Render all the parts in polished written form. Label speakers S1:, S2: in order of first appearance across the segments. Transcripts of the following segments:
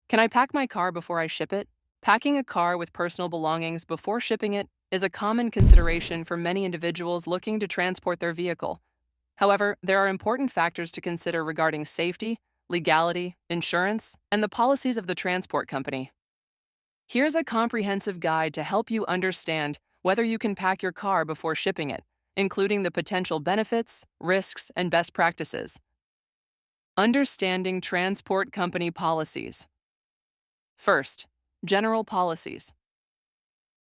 S1: Can I pack my car before I ship it? Packing a car with personal belongings before shipping it is a common consideration for many individuals looking to transport their vehicle. However, there are important factors to consider regarding safety, legality, insurance, and the policies of the transport company. Here's a comprehensive guide to help you understand whether you can pack your car before shipping it, including the potential benefits, risks, and best practices. Understanding transport company policies. First, general policies.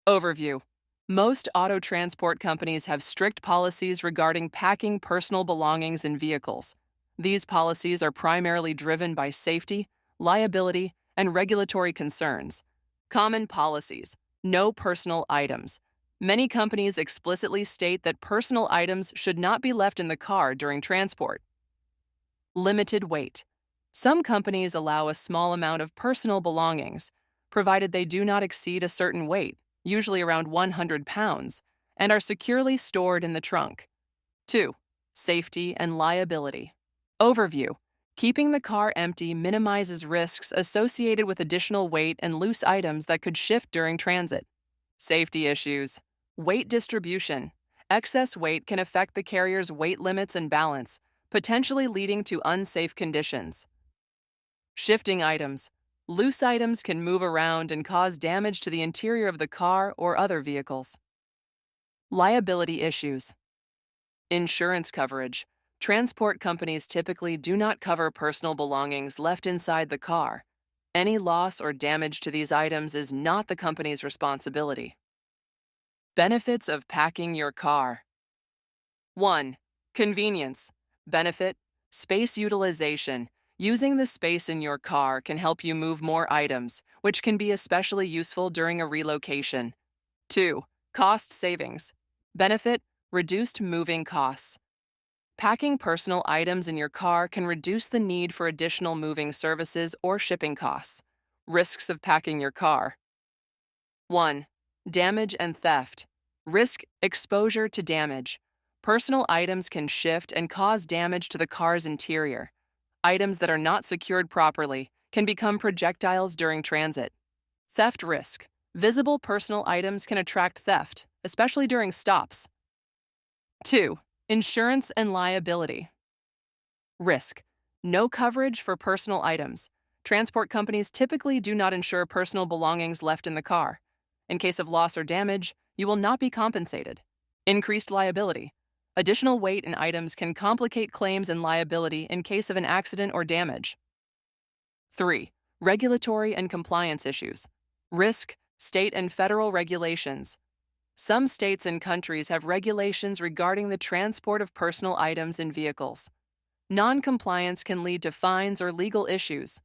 S1: Overview. Most auto transport companies have strict policies regarding packing personal belongings in vehicles. These policies are primarily driven by safety, liability, and regulatory concerns. Common policies. No personal items. Many companies explicitly state that personal items should not be left in the car during transport. Limited weight. Some companies allow a small amount of personal belongings, provided they do not exceed a certain weight, usually around 100 pounds, and are securely stored in the trunk. 2. Safety and liability. Overview. Keeping the car empty minimizes risks associated with additional weight and loose items that could shift during transit. Safety issues. Weight distribution. Excess weight can affect the carrier's weight limits and balance, potentially leading to unsafe conditions. Shifting items. Loose items can move around and cause damage to the interior of the car or other vehicles. Liability issues. Insurance coverage. Transport companies typically do not cover personal belongings left inside the car. Any loss or damage to these items is not the company's responsibility. Benefits of packing your car. 1. Convenience. Benefit. Space utilization. Using the space in your car can help you move more items, which can be especially useful during a relocation. 2. Cost savings. Benefit. Reduced moving costs. Packing personal items in your car can reduce the need for additional moving services or shipping costs. Risks of packing your car. 1. Damage and theft. Risk exposure to damage. Personal items can shift and cause damage to the car's interior. Items that are not secured properly can become projectiles during transit. Theft risk. Visible personal items can attract theft, especially during stops. 2. Insurance and liability. Risk. No coverage for personal items. Transport companies typically do not insure personal belongings left in the car. In case of loss or damage, you will not be compensated. Increased liability. Additional weight and items can complicate claims and liability in case of an accident or damage. 3. Regulatory and compliance issues. Risk, state and federal regulations. Some states and countries have regulations regarding the transport of personal items in vehicles. Non-compliance can lead to fines or legal issues.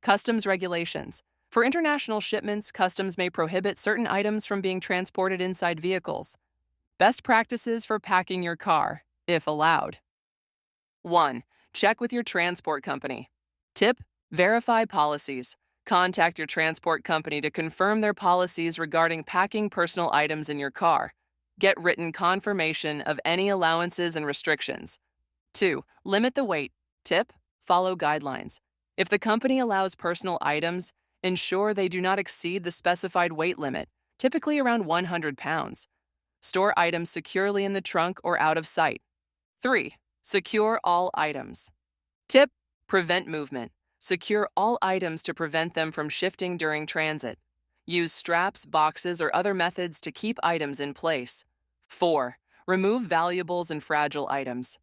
S1: Customs regulations. For international shipments, customs may prohibit certain items from being transported inside vehicles. Best practices for packing your car, if allowed. 1. Check with your transport company. Tip: verify policies. Contact your transport company to confirm their policies regarding packing personal items in your car. Get written confirmation of any allowances and restrictions. 2. Limit the weight. Tip: follow guidelines. If the company allows personal items, ensure they do not exceed the specified weight limit, typically around 100 pounds. Store items securely in the trunk or out of sight. 3. Secure all items. Tip: prevent movement. Secure all items to prevent them from shifting during transit. Use straps, boxes, or other methods to keep items in place. 4. Remove valuables and fragile items.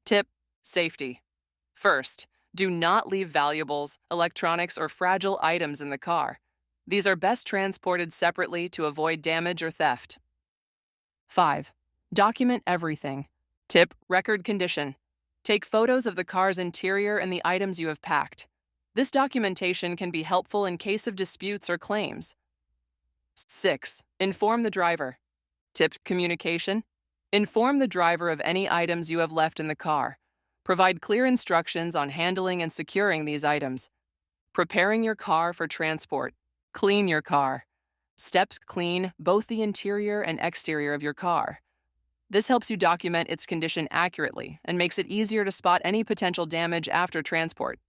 S1: Tip: safety. First, do not leave valuables, electronics, or fragile items in the car. These are best transported separately to avoid damage or theft. 5. Document everything. Tip: record condition. Take photos of the car's interior and the items you have packed. This documentation can be helpful in case of disputes or claims. 6. Inform the driver. Tip: communication. Inform the driver of any items you have left in the car. Provide clear instructions on handling and securing these items. Preparing your car for transport. Clean your car. Steps: clean both the interior and exterior of your car. This helps you document its condition accurately and makes it easier to spot any potential damage after transport.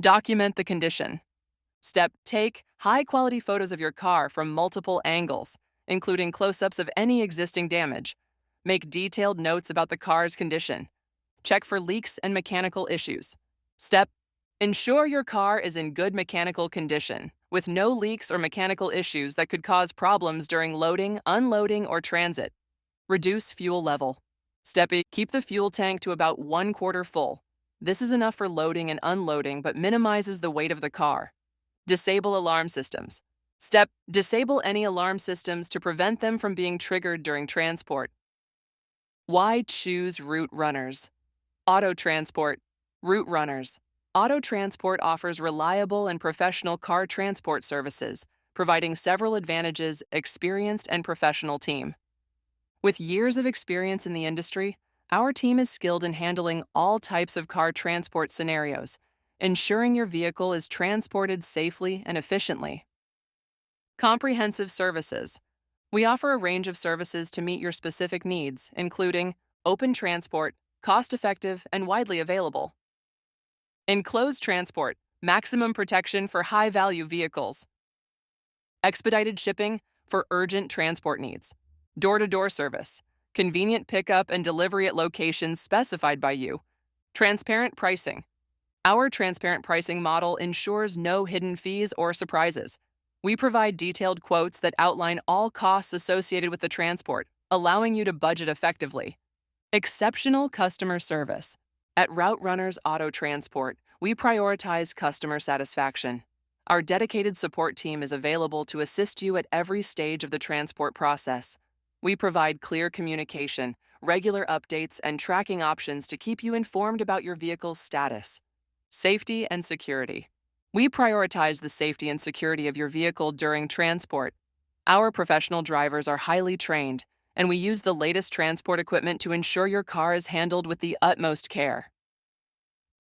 S1: Document the condition. Step: take high-quality photos of your car from multiple angles, including close-ups of any existing damage. Make detailed notes about the car's condition. Check for leaks and mechanical issues. Step: ensure your car is in good mechanical condition, with no leaks or mechanical issues that could cause problems during loading, unloading, or transit. Reduce fuel level. Step E: keep the fuel tank to about 1/4 full. This is enough for loading and unloading but minimizes the weight of the car. Disable alarm systems. Step: disable any alarm systems to prevent them from being triggered during transport. Why choose route runners? Auto transport. Route runners. Auto transport offers reliable and professional car transport services, providing several advantages: experienced and professional team. With years of experience in the industry, our team is skilled in handling all types of car transport scenarios, ensuring your vehicle is transported safely and efficiently. Comprehensive services. We offer a range of services to meet your specific needs, including open transport, cost-effective, and widely available. Enclosed transport, maximum protection for high-value vehicles. Expedited shipping for urgent transport needs. Door-to-door service, convenient pickup and delivery at locations specified by you. Transparent pricing. Our transparent pricing model ensures no hidden fees or surprises. We provide detailed quotes that outline all costs associated with the transport, allowing you to budget effectively. Exceptional customer service. At Route Runners Auto Transport, we prioritize customer satisfaction. Our dedicated support team is available to assist you at every stage of the transport process. We provide clear communication, regular updates, and tracking options to keep you informed about your vehicle's status. Safety and security. We prioritize the safety and security of your vehicle during transport. Our professional drivers are highly trained, and we use the latest transport equipment to ensure your car is handled with the utmost care.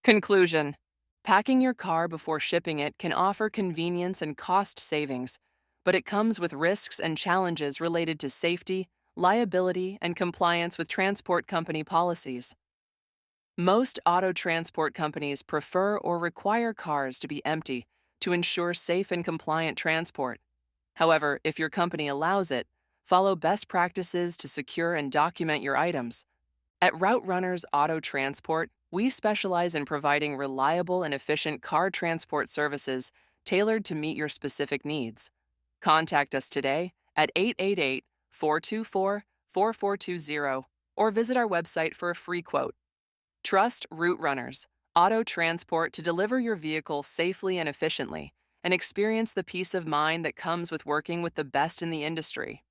S1: Conclusion: packing your car before shipping it can offer convenience and cost savings, but it comes with risks and challenges related to safety, liability, and compliance with transport company policies. Most auto transport companies prefer or require cars to be empty to ensure safe and compliant transport. However, if your company allows it, follow best practices to secure and document your items. At Route Runners Auto Transport, we specialize in providing reliable and efficient car transport services tailored to meet your specific needs. Contact us today at 888-424-4420 or visit our website for a free quote. Trust Route Runners Auto Transport to deliver your vehicle safely and efficiently, and experience the peace of mind that comes with working with the best in the industry.